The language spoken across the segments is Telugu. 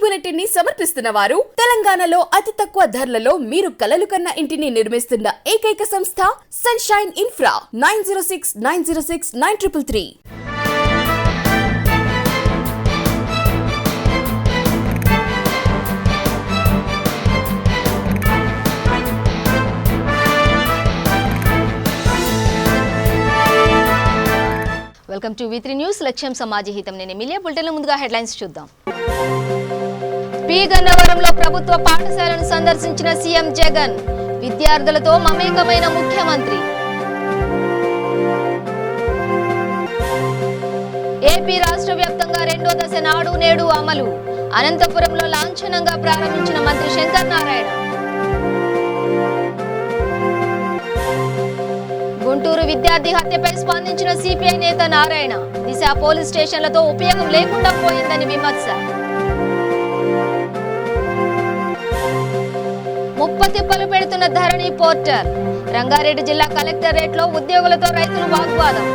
బులెటిన్ ని సమర్పిస్తున్న వారు తెలంగాణలో అతి తక్కువ ధరలలో మీరు కలలు కన్న ఇంటిని నిర్మిస్తున్న ఏకైక సంస్థ sunshine infra 9069069333. Welcome to V3 news. లక్ష్యం సమాజ హితం. నేను ఎమిలియా. బులెటిన్లో ముందుగా హెడ్లైన్స్ చూద్దాం. పి గన్నవరంలో ప్రభుత్వ పాఠశాలను సందర్శించిన సీఎం జగన్. విద్యార్థులతో మమేకమైన ముఖ్యమంత్రి. ఏపీ రాష్ట్ర వ్యాప్తంగా రెండో దశ నాడు నేడు అమలు. అనంతపురంలో లాంఛనంగా ప్రారంభించిన మంత్రి శంకర్ నారాయణ. గుంటూరు విద్యార్థి హత్యపై స్పందించిన సిపిఐ నేత నారాయణ. దిశ పోలీస్ స్టేషన్లతో ఉపయోగం లేకుండా పోయిందని విమర్శ. ముప్పతిప్పలు పెడుతున్న ధరణి పోర్టల్. రంగారెడ్డి జిల్లా కలెక్టరేట్ లో ఉద్యోగులతో రైతులు వాగ్వాదం.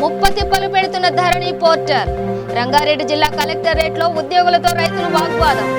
ముప్పతిప్పలు పెడుతున్న ధరణి పోర్టల్. రంగారెడ్డి జిల్లా కలెక్టరేట్ లో ఉద్యోగులతో రైతులు వాగ్వాదం.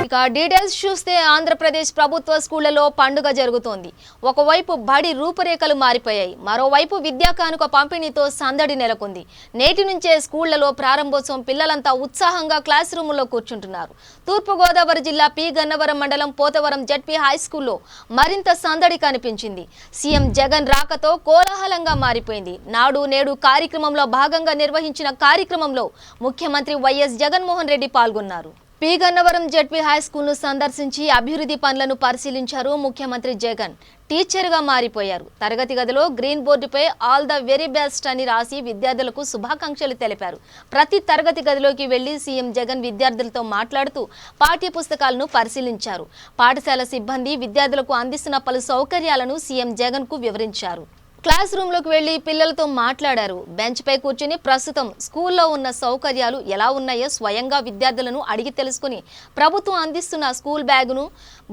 ఇక డీటెయిల్స్ చూస్తే ఆంధ్రప్రదేశ్ ప్రభుత్వ స్కూళ్లలో పండుగ జరుగుతోంది. ఒకవైపు బడి రూపురేఖలు మారిపోయాయి, మరోవైపు విద్యా కానుక పంపిణీతో సందడి నెలకొంది. నేటి నుంచే స్కూళ్లలో ప్రారంభోత్సవం. పిల్లలంతా ఉత్సాహంగా క్లాస్ రూముల్లో కూర్చుంటున్నారు. తూర్పుగోదావరి జిల్లా పి గన్నవరం మండలం పోతవరం జడ్పీ హై స్కూల్లో మరింత సందడి కనిపించింది. సీఎం జగన్ రాకతో కోలాహలంగా మారిపోయింది. నాడు నేడు కార్యక్రమంలో భాగంగా నిర్వహించిన కార్యక్రమంలో ముఖ్యమంత్రి వైఎస్ జగన్మోహన్ రెడ్డి పాల్గొన్నారు. P Gannavaram ZP high school ను సందర్శించి అభివృద్ధి పనులను పరిశీలించారు ముఖ్యమంత్రి జగన్. టీచర్గా మారిపోయారు. తరగతి గదిలో గ్రీన్ బోర్డుపై ఆల్ ద వెరీ బెస్ట్ అని రాసి విద్యార్థులకు శుభాకాంక్షలు తెలిపారు. ప్రతి తరగతి గదిలోకి వెళ్లి సీఎం జగన్ విద్యార్థులతో మాట్లాడుతూ పాఠ్య పుస్తకాలను పరిశీలించారు. పాఠశాల సిబ్బంది విద్యార్థులకు అందిస్తున్న పలు సౌకర్యాలను సీఎం జగన్ కు వివరించారు. క్లాస్ రూమ్లోకి వెళ్లి పిల్లలతో మాట్లాడారు. బెంచ్ పై కూర్చుని ప్రస్తుతం స్కూల్లో ఉన్న సౌకర్యాలు ఎలా ఉన్నాయో స్వయంగా విద్యార్థులను అడిగి తెలుసుకుని ప్రభుత్వం అందిస్తున్న స్కూల్ బ్యాగును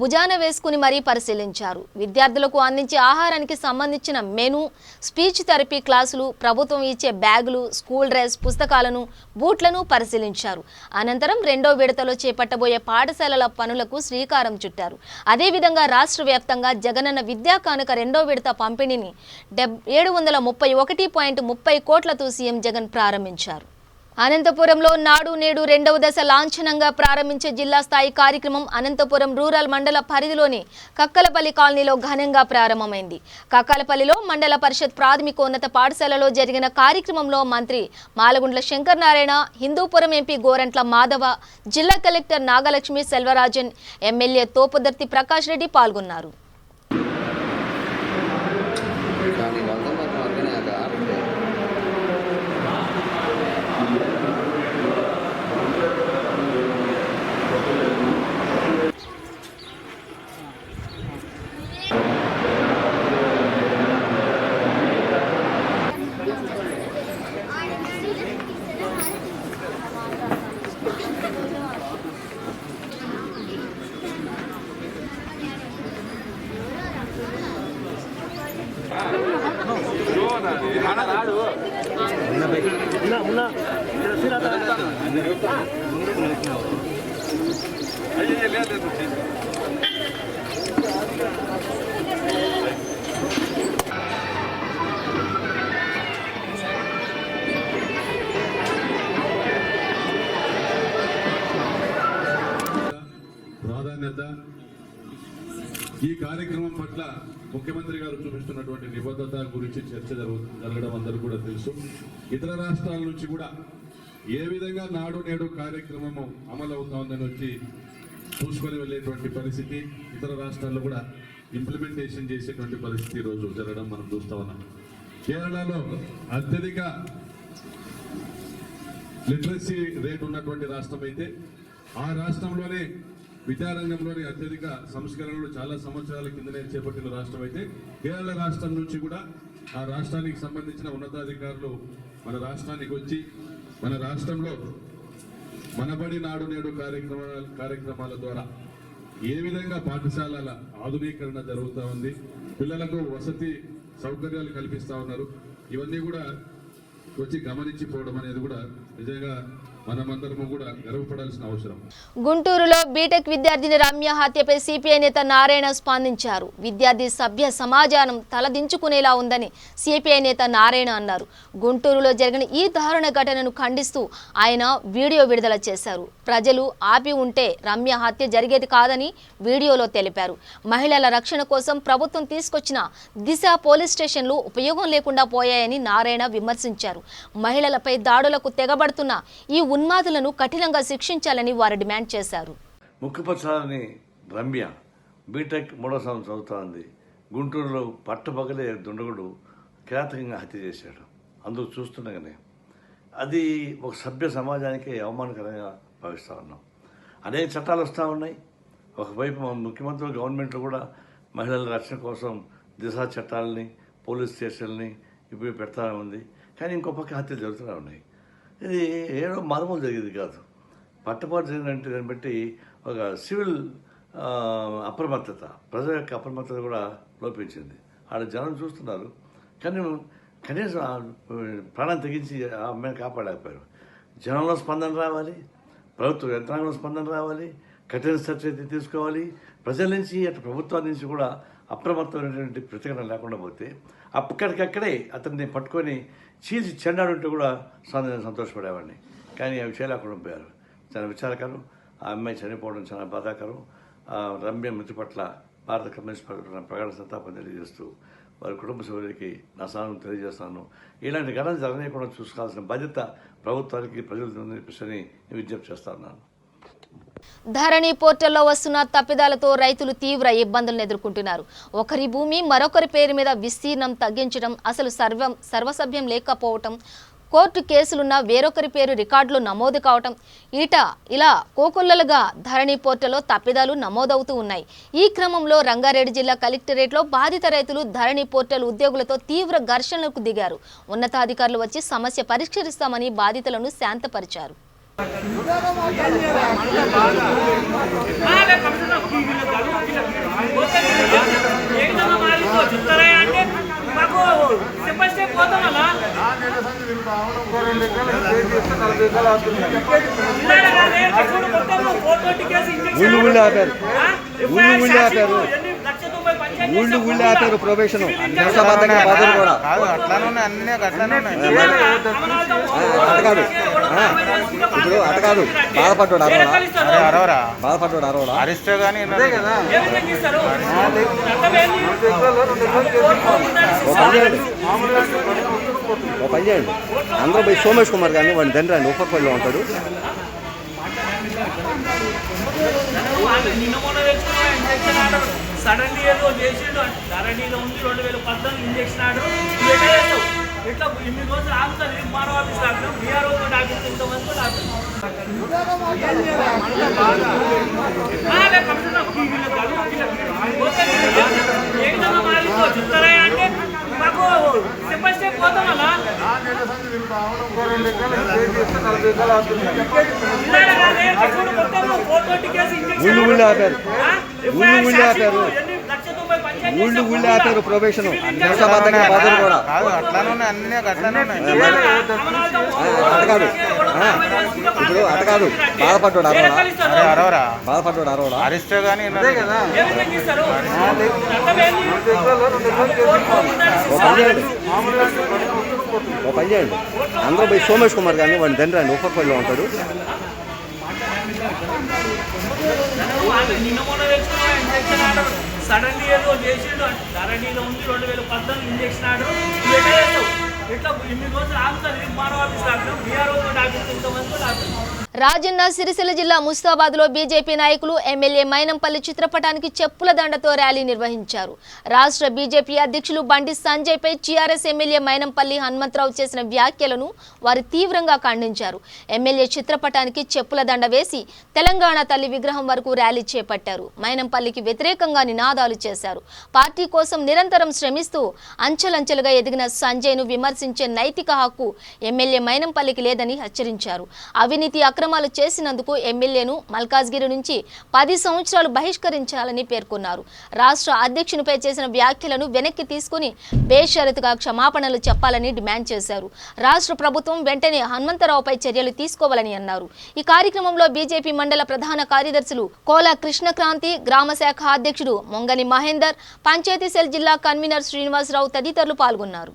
భుజాన వేసుకుని మరీ పరిశీలించారు. విద్యార్థులకు అందించే ఆహారానికి సంబంధించిన మెనూ, స్పీచ్ థెరపీ క్లాసులు, ప్రభుత్వం ఇచ్చే బ్యాగులు, స్కూల్ డ్రెస్, పుస్తకాలను, బూట్లను పరిశీలించారు. అనంతరం రెండో విడతలో చేపట్టబోయే పాఠశాలల పనులకు శ్రీకారం చుట్టారు. అదేవిధంగా రాష్ట్ర వ్యాప్తంగా జగనన్న విద్యా కానుక రెండో విడత పంపిణీని 731.30 కోట్లతో సీఎం జగన్ ప్రారంభించారు. అనంతపురంలో నాడు నేడు రెండవ దశ లాంఛనంగా ప్రారంభించే జిల్లా స్థాయి కార్యక్రమం అనంతపురం రూరల్ మండల పరిధిలోని కక్కలపల్లి కాలనీలో ఘనంగా ప్రారంభమైంది. కక్కలపల్లిలో మండల పరిషత్ ప్రాథమికోన్నత పాఠశాలలో జరిగిన కార్యక్రమంలో మంత్రి మాలగుండ్ల శంకర్ నారాయణ, హిందూపురం ఎంపీ గోరంట్ల మాధవ, జిల్లా కలెక్టర్ నాగలక్ష్మి సెల్వరాజన్, ఎమ్మెల్యే తోపుదర్తి ప్రకాష్ రెడ్డి పాల్గొన్నారు. ప్రాధాన్యత ఈ కార్యక్రమం పట్ల ముఖ్యమంత్రి గారు చూపిస్తున్నటువంటి నిబద్ధత గురించి చర్చ జరగడం అందరూ కూడా తెలుసు. ఇతర రాష్ట్రాల నుంచి కూడా ఏ విధంగా నాడు నేడు కార్యక్రమము అమలు అవుతుందని వచ్చి చూసుకొని వెళ్ళేటువంటి పరిస్థితి, ఇతర రాష్ట్రాల్లో కూడా ఇంప్లిమెంటేషన్ చేసేటువంటి పరిస్థితి ఈరోజు జరగడం మనం చూస్తూ ఉన్నాం. కేరళలో అత్యధిక లిటరసీ రేట్ ఉన్నటువంటి రాష్ట్రం అయితే ఆ రాష్ట్రంలోనే విద్యారంగంలోని అత్యధిక సంస్కరణలు చాలా సంవత్సరాల కిందనే చేపట్టిన రాష్ట్రం అయితే కేరళ రాష్ట్రం నుంచి కూడా ఆ రాష్ట్రానికి సంబంధించిన ఉన్నతాధికారులు మన రాష్ట్రానికి వచ్చి మన రాష్ట్రంలో మనబడి నాడు నేడు కార్యక్రమాల ద్వారా ఏ విధంగా పాఠశాలల ఆధునీకరణ జరుగుతూ ఉంది, పిల్లలకు వసతి సౌకర్యాలు కల్పిస్తూ ఉన్నారు, ఇవన్నీ కూడా వచ్చి గమనించిపోవడం అనేది కూడా నిజంగా మనమందరము కూడా గర్వపడాల్సిన అవసరం. గుంటూరులో బీటెక్ విద్యార్థిని రమ్య హత్యపై సిపిఐ నేత నారాయణ స్పందించారు. విద్యార్థి సభ్య సమాజానం తలదించుకునేలా ఉందని సిపిఐ నేత నారాయణ అన్నారు. గుంటూరులో జరిగిన ఈ దారుణ ఘటనను ఖండిస్తూ ఆయన వీడియో విడుదల చేశారు. ప్రజలు ఆపి ఉంటే రమ్య హత్య జరిగేది కాదని వీడియోలో తెలిపారు. మహిళల రక్షణ కోసం ప్రభుత్వం తీసుకొచ్చిన దిశ పోలీస్ స్టేషన్లు ఉపయోగం లేకుండా పోయాయని నారాయణ విమర్శించారు. మహిళలపై దాడులకు తెగబడుతున్న ఈ ఉన్మాదులను కఠినంగా శిక్షించాలని వారు డిమాండ్ చేశారు. ముఖ్యపరచాలని రమ్య బీటెక్ 3వ సంవత్సరం చదువుతోంది. గుంటూరులో పట్టపగలే దుండగుడు కిరాతకంగా హత్య చేశాడు. అందుకు చూస్తుండగానే అది ఒక సభ్య సమాజానికి అవమానకరంగా భావిస్తూ ఉన్నాం. అనేక చట్టాలు వస్తూ ఉన్నాయి. ఒకవైపు ముఖ్యమంత్రులు గవర్నమెంట్లో కూడా మహిళల రక్షణ కోసం దిశ చట్టాలని పోలీస్ స్టేషన్లని ఇప్పుడు పెడతా ఉంది. కానీ ఇంకో పక్క హత్యలు జరుగుతూనే ఉన్నాయి. ఇది ఏదో మారుమూలు జరిగేది కాదు. పట్టపాటు జరిగినంటే దాన్ని బట్టి ఒక సివిల్ అప్రమత్తత, ప్రజల యొక్క అప్రమత్తత కూడా లోపించింది. ఆడ జనం చూస్తున్నారు కానీ కనీసం ప్రాణం తెగించి ఆ అమ్మాయిని కాపాడలేకపోయారు. జనంలో స్పందన రావాలి, ప్రభుత్వ యంత్రాంగంలో స్పందన రావాలి, కఠిన చర్య తీసుకోవాలి. ప్రజల నుంచి అటు ప్రభుత్వం నుంచి కూడా అప్రమత్తమైనటువంటి ప్రతిఘటన లేకుండా పోతే అక్కడికక్కడే అతన్ని పట్టుకొని చీల్చి చెండాడుంటే కూడా సంతోషపడేవాడిని. కానీ ఆ విషయాలు అక్కడ పోయారు. చాలా విచారకరం. ఆ అమ్మాయి చనిపోవడం చాలా బాధాకరం. రమ్య మృతి పట్ల భారత కమ్యూనిస్ట్ ప్రగాఢ సంతాపం తెలియజేస్తూ వారి కుటుంబ సభ్యులకి నా సానుభూతి తెలియజేస్తాను. ఇలాంటి ఘటన జరగకుండా చూసుకోవాల్సిన బాధ్యత ప్రభుత్వానికి ప్రజలు చెప్పని విజ్ఞప్తి చేస్తా ఉన్నాను. ధరణి పోర్టల్లో వస్తున్న తప్పిదాలతో రైతులు తీవ్ర ఇబ్బందులను ఎదుర్కొంటున్నారు. ఒకరి భూమి మరొకరి పేరు మీద విస్తీర్ణం తగ్గించడం, అసలు సర్వసభ్యం లేకపోవటం, కోర్టు కేసులున్న వేరొకరి పేరు రికార్డులు నమోదు కావటం, ఇలా కోకొల్లలుగా ధరణి పోర్టల్లో తప్పిదాలు నమోదవుతూ ఉన్నాయి. ఈ క్రమంలో రంగారెడ్డి జిల్లా కలెక్టరేట్లో బాధిత రైతులు ధరణి పోర్టల్ ఉద్యోగులతో తీవ్ర ఘర్షణలకు దిగారు. ఉన్నతాధికారులు వచ్చి సమస్య పరిష్కరిస్తామని బాధితులను శాంతపరిచారు. ఊళ్ళు ఆపారు ప్రొబేషన్ అట్లానే అటకాదు ఇప్పుడు అటకాదు బాధపడ్డాడు అరవడా అరిస్తే కానీ ఓ పని చేయండి. అందరూ పోయి సోమేష్ కుమార్ కానీ వాడిని తండ్రి అండి ఉప్పపల్లిలో ఉంటాడు. సడన్లీ ఏదో చేసిండు. ధరణిలో ఉంది 2014 ఇంజక్షన్ ఆర్డర్ ఇట్లా ఇన్ని రోజులు ఆగుతుంది. మానవ ఆఫీస్ డాక్టర్ బీఆర్ఓ డాక్టర్ ఇంతమంది చెప్తారా అంటే మాకు స్టెప్ బై స్టెప్ పోతామన్నా. ఊళ్ళు ఆపారు ఊళ్ళు ఆపారు ప్రొబేషన్ కూడా అటకాదు ఇప్పుడు అటకాదు బాధపడ్డాడు అరవడా అరిస్తే కానీ ఓ పని చేయండి. అందరూ పోయి సోమేష్ కుమార్ కానీ వాడిని తండ్రి అండి ఉప్పపల్లిలో ఉంటాడు. సడన్లీ ఏదో చేసిండు. ధరణిలో ఉంది 2014 ఇంజక్షన్ ఆర్డర్ ఇట్లా ఇన్ని రోజులు ఆగుతుంది. మానవ ఆఫీస్ డాక్టర్ బీఆర్ఓ డాక్టర్ ఇంతమంది డాక్టర్. రాజన్న సిరిసిల్ల జిల్లా ముస్తాబాద్లో బీజేపీ నాయకులు ఎమ్మెల్యే మైనంపల్లి చిత్రపటానికి చెప్పుల దండతో ర్యాలీ నిర్వహించారు. రాష్ట్ర బీజేపీ అధ్యక్షులు బండి సంజయ్పై టీఆర్ఎస్ ఎమ్మెల్యే మైనంపల్లి హనుమంతరావు చేసిన వ్యాఖ్యలను వారు తీవ్రంగా ఖండించారు. ఎమ్మెల్యే చిత్రపటానికి చెప్పుల దండ వేసి తెలంగాణ తల్లి విగ్రహం వరకు ర్యాలీ చేపట్టారు. మైనంపల్లికి వ్యతిరేకంగా నినాదాలు చేశారు. పార్టీ కోసం నిరంతరం శ్రమిస్తూ అంచెలంచెలుగా ఎదిగిన సంజయ్ను విమర్శించే నైతిక హక్కు ఎమ్మెల్యే మైనంపల్లికి లేదని హెచ్చరించారు. అవినీతి అక్రమ అక్రమాలు చేసినందుకు ఎమ్మెల్యేను మల్కాజ్గిరి నుంచి 10 సంవత్సరాలు బహిష్కరించాలని పేర్కొన్నారు. రాష్ట్ర అధ్యక్షునిపై చేసిన వ్యాఖ్యలను వెనక్కి తీసుకుని బేషరతుగా క్షమాపణలు చెప్పాలని డిమాండ్ చేశారు. రాష్ట్ర ప్రభుత్వం వెంటనే హనుమంతరావుపై చర్యలు తీసుకోవాలని అన్నారు. ఈ కార్యక్రమంలో బీజేపీ మండల ప్రధాన కార్యదర్శులు కోల కృష్ణక్రాంతి, గ్రామ శాఖ అధ్యక్షుడు మొంగని మహేందర్, పంచాయతీ సెల్ జిల్లా కన్వీనర్ శ్రీనివాసరావు తదితరులు పాల్గొన్నారు.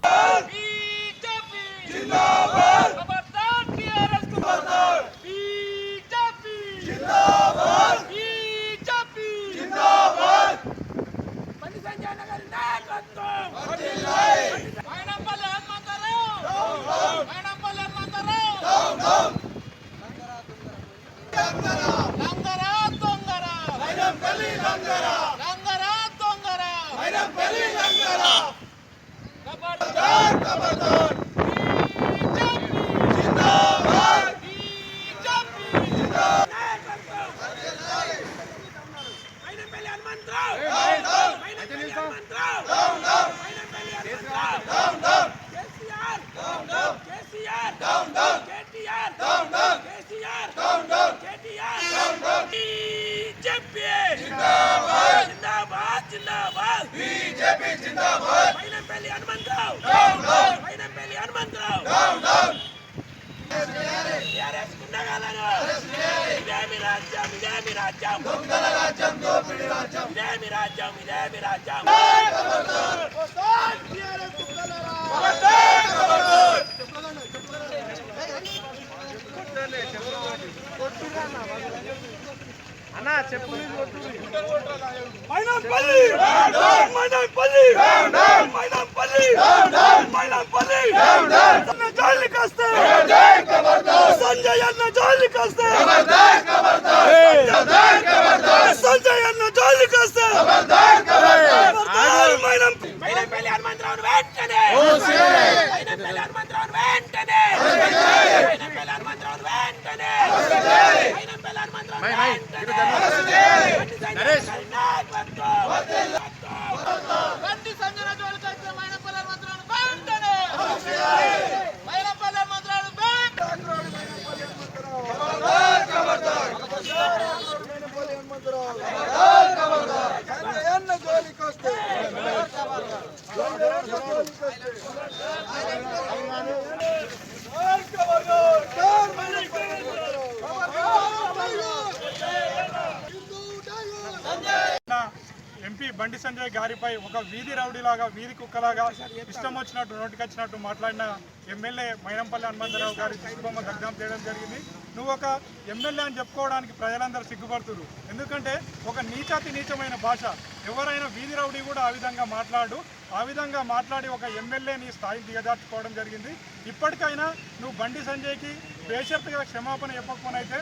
ఎంపీ బండి సంజయ్ గారిపై ఒక వీధి రౌడీలాగా, వీధి కుక్కలాగా ఇష్టం వచ్చినట్టు నోటికొచ్చినట్టు మాట్లాడిన ఎమ్మెల్యే మైనంపల్లి హనుమంతరావు గారి దిష్టిబొమ్మ దగ్ధం చేయడం జరిగింది. నువ్వు ఒక ఎమ్మెల్యే అని చెప్పుకోవడానికి ప్రజలందరూ సిగ్గుపడుతున్నారు. ఎందుకంటే ఒక నీచాతి నీచమైన భాష, ఎవరైనా వీధి రౌడీ కూడా ఆ విధంగా మాట్లాడి ఒక ఎమ్మెల్యేని స్థాయికి దిగజార్చుకోవడం జరిగింది. ఇప్పటికైనా నువ్వు బండి సంజయ్కి బేషరతుగా క్షమాపణ చెప్పకపోనైతే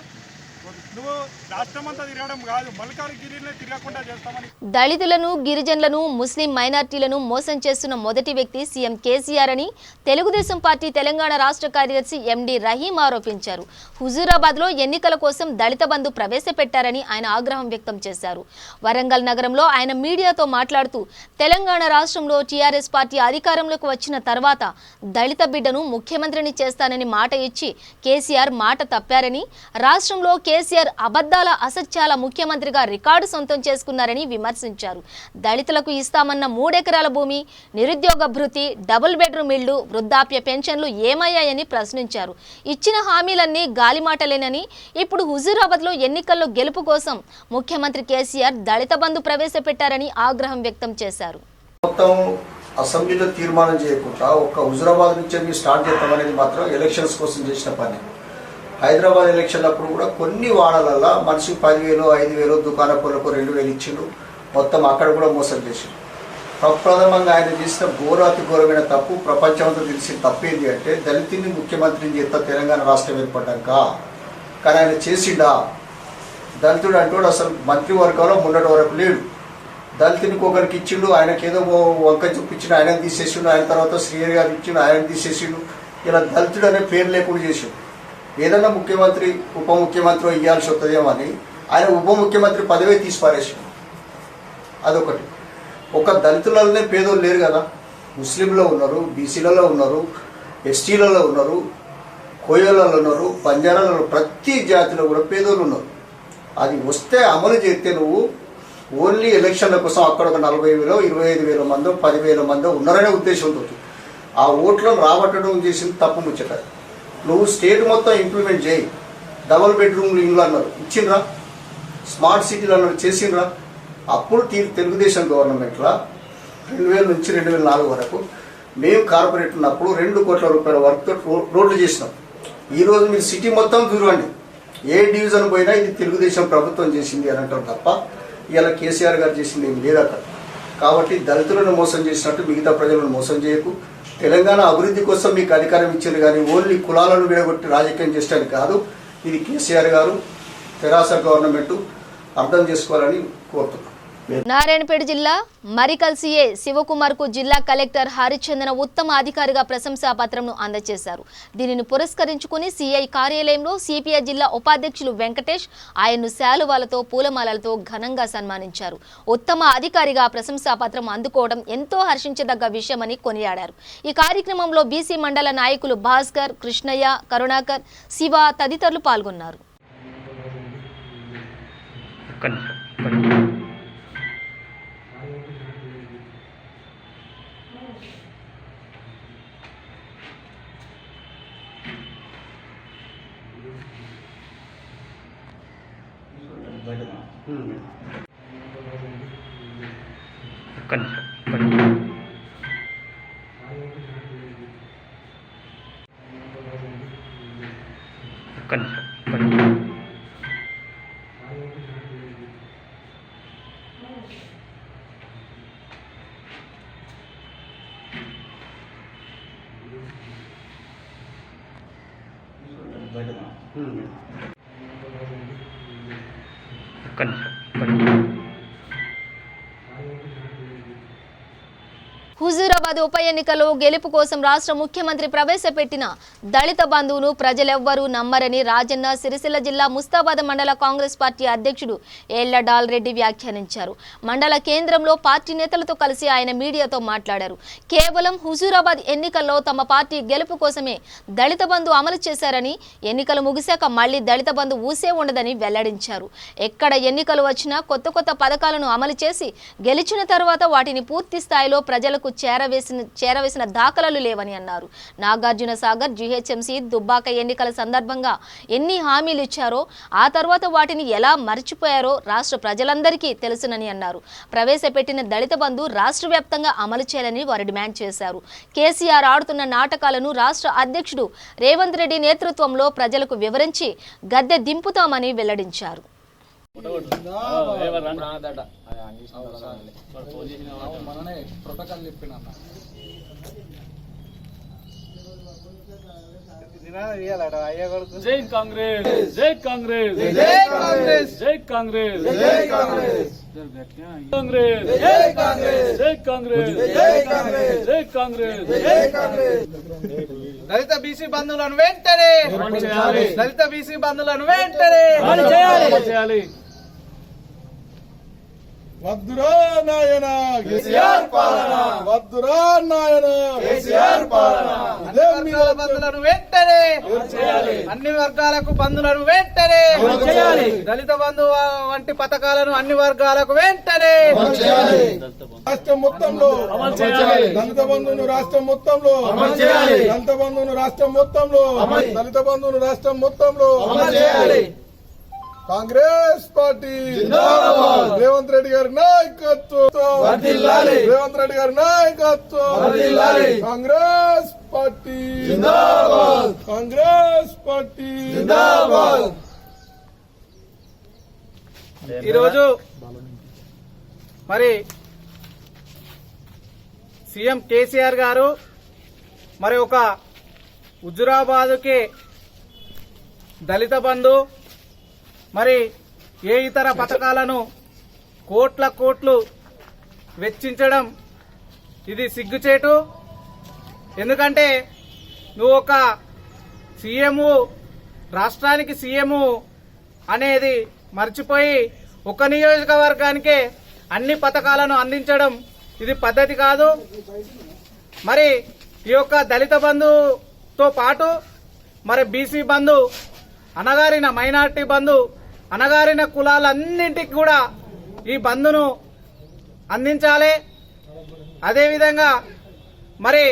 నువ్వు రాష్ట్రమంతా తిరగడం కాదు, మల్కాజ్గిరినే తిరగకుండా చేస్తామని. దళితులను, గిరిజనులను, ముస్లిం మైనార్టీలను మోసం చేస్తున్న మొదటి వ్యక్తి సీఎం కేసీఆర్ అని తెలుగుదేశం పార్టీ తెలంగాణ రాష్ట్ర కార్యదర్శి ఎండి రహీం ఆరోపించారు. హుజూరాబాద్లో ఎన్నికల కోసం దళిత బంధు ప్రవేశపెట్టారని ఆయన ఆగ్రహం వ్యక్తం చేశారు. వరంగల్ నగరంలో ఆయన మీడియాతో మాట్లాడుతూ తెలంగాణ రాష్ట్రంలో టీఆర్ఎస్ పార్టీ అధికారంలోకి వచ్చిన తర్వాత దళిత బిడ్డను ముఖ్యమంత్రిని చేస్తానని మాట ఇచ్చి కేసీఆర్ మాట తప్పారని, రాష్ట్రంలో కేసీఆర్ అబద్ధాల అసత్యాల ముఖ్యమంత్రిగా రికార్డు సొంతం చేసుకున్నారని విమర్శించారు. దళితులకు ఇస్తామన్న 3 ఎకరాల భూమి, నిరుద్యోగ భృతి, డబుల్ బెడ్రూమ్ ఇళ్లు, వృద్ధాప్య పెన్షన్లు ఏమయ్యాయని ప్రశ్నించారు. ఇచ్చిన హామీలన్నీ గాలిమాటలేనని, ఇప్పుడు హుజూరాబాద్లో ఎన్నికల్లో గెలుపు కోసం ముఖ్యమంత్రి కేసీఆర్ దళిత బంధు ప్రవేశపెట్టారని ఆగ్రహం వ్యక్తం చేశారు. అసెంబ్లీలో తీర్మానం చేయకుండా ఒక్క హుజూరాబాద్ నుంచి స్టార్ట్ చేస్తామనేది మాత్రం ఎలక్షన్స్ కోసం చేసిన పని. హైదరాబాద్ ఎలక్షన్లప్పుడు కూడా కొన్ని వాడలల్లో మనిషికి 10,000, 5,000, దుకాణపులకు 2,000 ఇచ్చిండు. మొత్తం అక్కడ కూడా మోసం చేసిండు. ప్రప్రథమంగా ఆయన చేసిన ఘోరాతి ఘోరమైన తప్పు, ప్రపంచమంతా తెలిసిన తప్పేంది అంటే దళితుని ముఖ్యమంత్రిని చేస్తా తెలంగాణ రాష్ట్రం ఏర్పడ్డాక. కానీ ఆయన చేసిండా? దళితుడు అంటూ అసలు మంత్రివర్గంలో మొన్నటి వరకు లేడు. దళితునికి ఒకరికి ఇచ్చిండు, ఆయనకేదో వంక చూపించిండు, ఆయన తీసేసిండు. ఆయన తర్వాత శ్రీహరి గారు ఇచ్చిండు, ఆయన తీసేసిండు. ఇలా దళితుడు అనే పేరు లేకుండా చేసిండు. ఏదన్నా ముఖ్యమంత్రి ఉప ముఖ్యమంత్రి ఇవ్వాల్సి వస్తుందేమో అని ఆయన ఉప ముఖ్యమంత్రి పదవి తీసి పారేసిండు. అదొకటి. ఒక దళితులలోనే పేదోళ్ళు లేరు కదా, ముస్లింలో ఉన్నారు, బీసీలలో ఉన్నారు, ఎస్టీలలో ఉన్నారు, కోయలలో ఉన్నారు, బంజారాలలో ప్రతి జాతిలో కూడా పేదోళ్ళు ఉన్నారు. అది వస్తే అమలు చేస్తే నువ్వు ఓన్లీ ఎలక్షన్ల కోసం అక్కడ ఒక 40,000, 25,000 మందో 10,000 మందో ఉన్నారనే ఉద్దేశంతో ఆ ఓట్లను రాబట్టడం చేసింది తప్పు ముచ్చట. నువ్వు స్టేట్ మొత్తం ఇంప్లిమెంట్ చేయి. డబుల్ బెడ్రూమ్లు ఇల్లు అన్నారు, ఇచ్చిండ్రా? స్మార్ట్ సిటీలు అన్నారు, చేసిండ్రా? అప్పుడు తెలుగుదేశం గవర్నమెంట్లో 2000 నుంచి 2004 వరకు మేము కార్పొరేట్ ఉన్నప్పుడు 2 కోట్ల రూపాయల వర్క్ రోడ్లు చేసినాం. ఈరోజు మీరు సిటీ మొత్తం చూడండి, ఏ డివిజన్ పోయినా ఇది తెలుగుదేశం ప్రభుత్వం చేసింది అని అంటారు తప్ప ఇలా కేసీఆర్ గారు చేసింది ఏం లేదు అక్కడ. కాబట్టి దళితులను మోసం చేసినట్టు మిగతా ప్రజలను మోసం చేయకు. తెలంగాణ అభివృద్ధి కోసం మీకు అధికారం ఇచ్చారు కానీ ఓన్లీ కులాలను విడగొట్టి రాజకీయం చేయడానికి కాదు. ఇది కేసీఆర్ గారు, తెరాస గవర్నమెంట్ అర్థం చేసుకోవాలని కోరుతున్నాను. నారాయణపేట జిల్లా మరికల్ సీఏ శివకుమార్ కు జిల్లా కలెక్టర్ హరిచందన ఉత్తమ అధికారిగా ప్రశంసా పత్రంను అందజేశారు. దీనిని పురస్కరించుకుని సీఐ కార్యాలయంలో సిపిఐ జిల్లా ఉపాధ్యక్షులు వెంకటేష్ ఆయన్ను శాలువాలతో పూలమాలలతో ఘనంగా సన్మానించారు. ఉత్తమ అధికారిగా ప్రశంసా పత్రం అందుకోవడం ఎంతో హర్షించదగ్గ విషయమని కొనియాడారు. ఈ కార్యక్రమంలో బీసీ మండల నాయకులు భాస్కర్, కృష్ణయ్య, కరుణాకర్, శివ తదితరులు పాల్గొన్నారు. హుజూరాబాద్ ఉప ఎన్నికలో గెలుపు కోసం రాష్ట్ర ముఖ్యమంత్రి ప్రవేశపెట్టిన దళిత బంధువును ప్రజలెవ్వరూ నమ్మరని రాజన్న సిరిసిల్ల జిల్లా ముస్తాబాద్ మండల కాంగ్రెస్ పార్టీ అధ్యక్షుడు ఏళ్ల డాల్రెడ్డి వ్యాఖ్యానించారు. మండల కేంద్రంలో పార్టీ నేతలతో కలిసి ఆయన మీడియాతో మాట్లాడారు. కేవలం హుజూరాబాద్ ఎన్నికల్లో తమ పార్టీ గెలుపు కోసమే దళిత బంధు అమలు చేశారని, ఎన్నికలు ముగిశాక మళ్లీ దళిత బంధు ఊసే ఉండదని వెల్లడించారు. ఎక్కడ ఎన్నికలు వచ్చినా కొత్త కొత్త పథకాలను అమలు చేసి గెలిచిన తర్వాత వాటిని పూర్తి స్థాయిలో ప్రజలకు చేరవేసిన దాఖలాలు లేవని అన్నారు. నాగార్జున సాగర్, జీహెచ్ఎంసీ, దుబ్బాక ఎన్నికల సందర్భంగా ఎన్ని హామీలు ఇచ్చారో ఆ తర్వాత వాటిని ఎలా మర్చిపోయారో రాష్ట్ర ప్రజలందరికీ తెలుసునని అన్నారు. ప్రవేశపెట్టిన దళిత బంధు రాష్ట్ర వ్యాప్తంగా అమలు చేయాలని వారు డిమాండ్ చేశారు. కేసీఆర్ ఆడుతున్న నాటకాలను రాష్ట్ర అధ్యక్షుడు రేవంత్ రెడ్డి నేతృత్వంలో ప్రజలకు వివరించి గద్దె దింపుతామని వెల్లడించారు. జై కాంగ్రెస్, జై కాంగ్రెస్, జై కాంగ్రెస్, జై కాంగ్రెస్, జై కాంగ్రెస్, కాంగ్రెస్, జై కాంగ్రెస్, జై కాంగ్రెస్, జై కాంగ్రెస్, జై కాంగ్రెస్, జై కాంగ్రెస్. దళిత బీసీ బంధువులను వెంటనే దళిత బీసీ బంధువులను వెంటనే చేయాలి. వద్దురా నాయన కేసీఆర్ పాలన, వద్దురా నాయన కేసీఆర్ పాలన. అన్ని వర్గాల బంధువులను వెంటనే అన్ని వర్గాలకు బంధువులను వెంటనే దళిత బంధు వంటి పథకాలను అన్ని వర్గాలకు వెంటనే రాష్ట్రం మొత్తంలో దళిత బంధువును రాష్ట్రం మొత్తంలో దళిత బంధువును రాష్ట్రం మొత్తంలో దళిత బంధువును రాష్ట్రం మొత్తంలో కాంగ్రెస్ పార్టీ రేవంత్ రెడ్డి గారి నాయకత్వం, రేవంత్ రెడ్డి గారి నాయకత్వం, కాంగ్రెస్ పార్టీ, కాంగ్రెస్ పార్టీ. ఈరోజు మరి సీఎం కేసీఆర్ గారు మరి ఒక హుజూరాబాదుకి దళిత బంధు మరి ఏ ఇతర పథకాలను కోట్లు వెచ్చించడం ఇది సిగ్గుచేటు. ఎందుకంటే నువ్వు ఒక సీఎం, రాష్ట్రానికి సీఎం అనేది మర్చిపోయి ఒక నియోజకవర్గానికే అన్ని పథకాలను అందించడం ఇది పద్ధతి కాదు. మరి ఈ యొక్క దళిత బంధుతో పాటు మరి బీసీ బంధు, అణగారిన మైనారిటీ బంధు, అణగారిన కులాలన్నింటికి కూడా ఈ బంధును అందించాలి. అదేవిధంగా మరి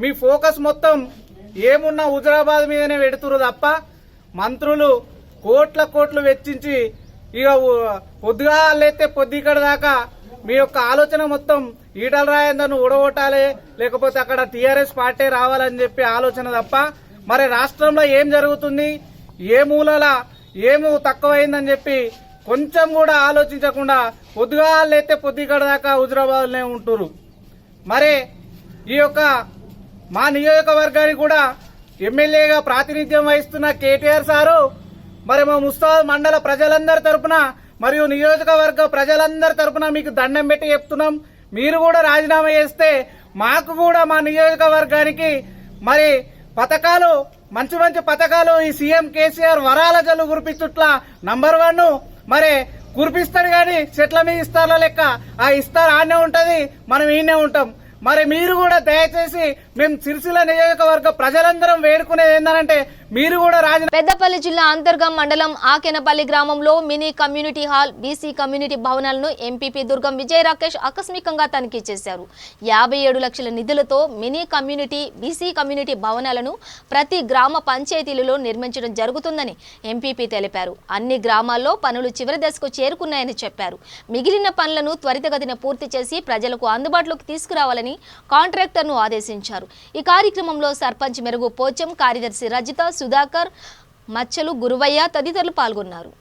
మీ ఫోకస్ మొత్తం ఏమున్నా హుజరాబాద్ మీదనే పెడుతురు తప్ప మంత్రులు కోట్లు వెచ్చించి ఇక పొద్దుగా లేతే పొద్దుకడ దాకా మీ యొక్క ఆలోచన మొత్తం ఈటల రాజేందర్ను ఊడగొట్టాలి, లేకపోతే అక్కడ టీఆర్ఎస్ పార్టీ రావాలని చెప్పి ఆలోచన తప్ప మరి రాష్ట్రంలో ఏం జరుగుతుంది, ఏ మూలల ఏమో తక్కువైందని చెప్పి కొంచెం కూడా ఆలోచించకుండా పొద్దుగా లేతే పొద్దుకడ దాకా హుజరాబాద్లోనే ఉంటురు. మరి ఈ యొక్క మా నియోజకవర్గానికి కూడా ఎమ్మెల్యేగా ప్రాతినిధ్యం వహిస్తున్న కేటీఆర్ సారు మరి మా ముస్తాబాద్ మండల ప్రజలందరి తరపున మరియు నియోజకవర్గ ప్రజలందరి తరపున మీకు దండం పెట్టి చెప్తున్నాం. మీరు కూడా రాజీనామా చేస్తే మాకు కూడా మా నియోజకవర్గానికి మరి పథకాలు, మంచి పథకాలు ఈ సీఎం కేసీఆర్ వరాల జల్లు కురిపించుట్ల నంబర్ 1 మరి కురిపిస్తాడు గాని చెట్ల మీద ఇస్తార్ల లెక్క ఆ ఇస్తారు ఆనే ఉంటది, మనం ఈయనే ఉంటాం. మరి మీరు కూడా దయచేసి మేము సిరిసిల్ల నియోజకవర్గ ప్రజలందరం వేడుకునేది ఏంటంటే మీరు కూడా పెద్దపల్లి జిల్లా అంతర్గం మండలం ఆకెనపల్లి గ్రామంలో mini community hall, BC community భవనాలను ఎంపీపీ దుర్గం విజయ రాకేష్ ఆకస్మికంగా తనిఖీ చేశారు. 57 లక్షల నిధులతో మినీ కమ్యూనిటీ, బీసీ కమ్యూనిటీ భవనాలను ప్రతి గ్రామ పంచాయతీలలో నిర్మించడం జరుగుతుందని ఎంపీపీ తెలిపారు. అన్ని గ్రామాల్లో పనులు చివరి దశకు చేరుకున్నాయని చెప్పారు. మిగిలిన పనులను త్వరితగతిన పూర్తి చేసి ప్రజలకు అందుబాటులోకి తీసుకురావాలని కాంట్రాక్టర్ను ఆదేశించారు. ఈ కార్యక్రమంలో సర్పంచ్ మెరుగు పోచం, కార్యదర్శి రజిత, సుధాకర్, మచ్చలు, గురువయ్య తదితరులు పాల్గొన్నారు.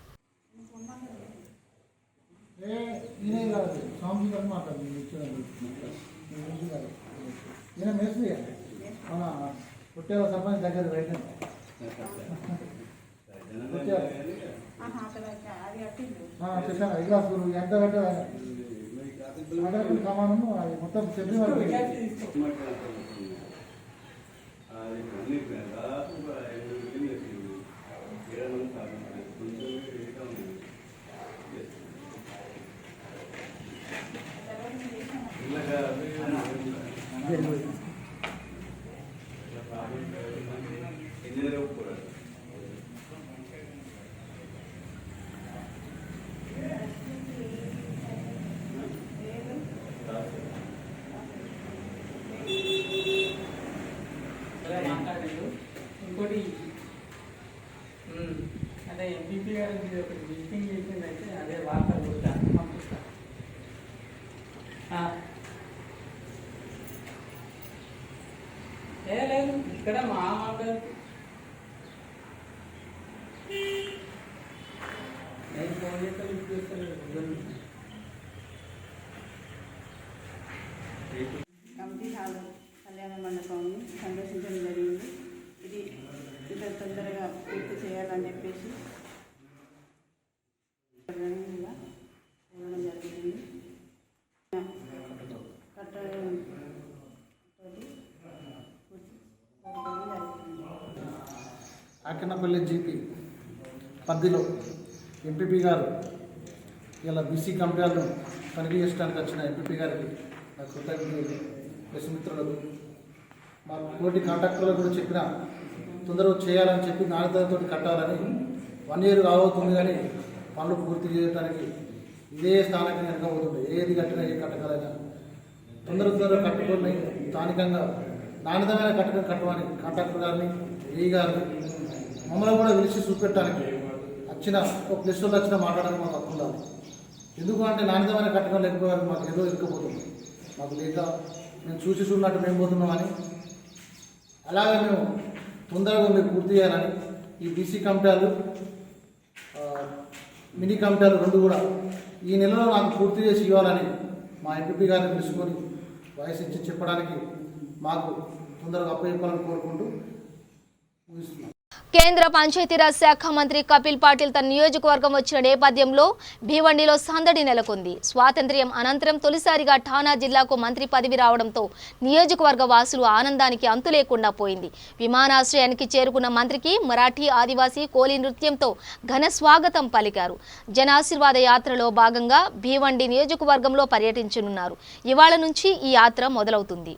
మొత్తం ఇంకోటి అంటే ఎంపీపీ గారు ఒకటి విజిటింగ్ చేసిందైతే అదే వార్తలు కొట్టాను పంపిస్తాను. లేదు ఇక్కడ మా మండలి నేను ఫోన్ చేస్తాను, లిఫ్ట్ చేస్తాను. కమిటీ హాల్ కళ్యాణ మండపాన్ని సందర్శించడం జరిగింది. ఇది ఇంత తొందరగా పూర్తి చేయాలని చెప్పేసి ఇవ్వడం జరిగింది. ఆకెనపల్లి జీపీ పరిధిలో ఎంపీపీ గారు ఇలా బీసీ కంపెనీలను తనిఖీ చేయడానికి వచ్చిన ఎంపీపీ గారికి నా కృతజ్ఞతలు. ప్రెస్ మిత్రులకు, మా తోటి కాంట్రాక్టర్లకు కూడా చెప్పిన తొందరగా చేయాలని చెప్పి నాణ్యతతో కట్టాలని 1 year రాబోతుంది, కానీ పనులు పూర్తి చేయడానికి ఇదే స్థానానికి వెనకపోతుంది. ఏది కట్టినా ఏ కట్టకాలైనా తొందరగా కట్టుకొని స్థానికంగా నాణ్యతమైన కట్టమని కాంట్రాక్టర్ గారిని, ఏ గారిని మమ్మల్ని కూడా పిలిచి చూపెట్టడానికి వచ్చిన ఒక ప్లస్ వాళ్ళు వచ్చినా మాట్లాడడానికి మాకు హక్కు ఉండాలి. ఎందుకంటే నాణ్యతమైన కట్టడం లేకపోతే మాకు ఏదో ఇరుక్కుపోతుంది. మాకు లేక మేము చూసినట్టు మేము పోతున్నామని, అలాగే మేము తొందరగా మీరు పూర్తి చేయాలని ఈ బీసీ కమిటీలు, మినీ కమిటీలు 2 కూడా ఈ నెలలో నాకు పూర్తి చేసి ఇవ్వాలని మా ఎంపీ గారిని పిలుచుకొని వాయిస్ ఇచ్చి చెప్పడానికి మాకు తొందరగా అప్పచెప్పాలని కోరుకుంటూ ముగిస్తున్నాం. కేంద్ర పంచాయతీరాజ్ శాఖ మంత్రి కపిల్ పాటిల్ తన నియోజకవర్గం వచ్చిన నేపథ్యంలో భీవండిలో సందడి నెలకొంది. స్వాతంత్ర్యం అనంతరం తొలిసారిగా ఠానా జిల్లాకు మంత్రి పదవి రావడంతో నియోజకవర్గ వాసులు ఆనందానికి అంతు లేకుండా పోయింది. విమానాశ్రయానికి చేరుకున్న మంత్రికి మరాఠీ, ఆదివాసీ కోలి నృత్యంతో ఘన స్వాగతం పలికారు. జనాశీర్వాద యాత్రలో భాగంగా భీవండి నియోజకవర్గంలో పర్యటించనున్నారు. ఇవాళ నుంచి ఈ యాత్ర మొదలవుతుంది.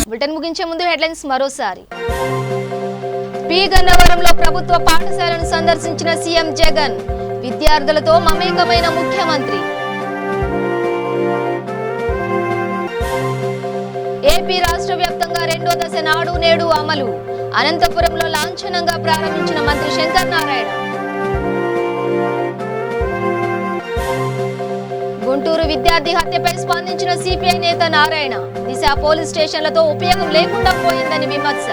బులెటిన్ ముగించే ముందు హెడ్లైన్స్ మరోసారి. పి గన్నవరంలో ప్రభుత్వ పాఠశాలను సందర్శించిన సీఎం జగన్, విద్యార్థులతో మమేకమైన ముఖ్యమంత్రి. ఏపీ రాష్ట్ర వ్యాప్తంగా 2వ దశ నాడు నేడు అమలు, అనంతపురంలో లాంఛనంగా ప్రారంభించిన మంత్రి శంకర్ నారాయణ. గుంటూరు విద్యార్థి హత్యపై స్పందించిన సిపిఐ నేత నారాయణ, దిశ పోలీస్ స్టేషన్లతో ఉపయోగం లేకుండా పోయిందని విమర్శ.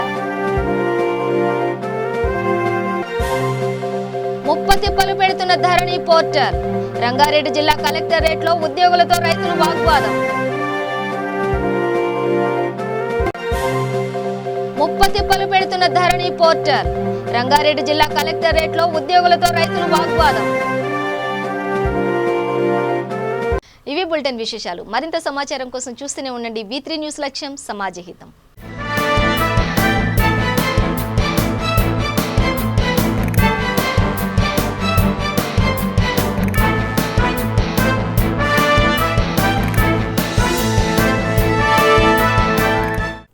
ముప్పతిప్పలు పెడుతున్న ధరణి పోర్టల్, రంగారెడ్డి జిల్లా కలెక్టరేట్ లో ఉద్యోగులతో రైతులు వాగ్వాదం. ముప్పతిప్పలు పెడుతున్న ధరణి పోర్టల్, రంగారెడ్డి జిల్లా కలెక్టరేట్ లో ఉద్యోగులతో రైతులు వాగ్వాదం. ఇవి బులెటిన్ విశేషాలు. మరింత సమాచారం కోసం చూస్తూనే ఉండండి V3 న్యూస్, లక్ష్యం సమాజహితం.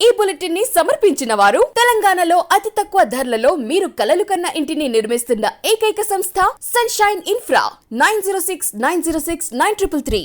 ఈ బులెటిన్ ని సమర్పించిన వారు తెలంగాణలో అతి తక్కువ ధరలలో మీరు కలలు కన్న ఇంటిని నిర్మిస్తున్న ఏకైక సంస్థ సన్షైన్ ఇన్ఫ్రా. 9069069333.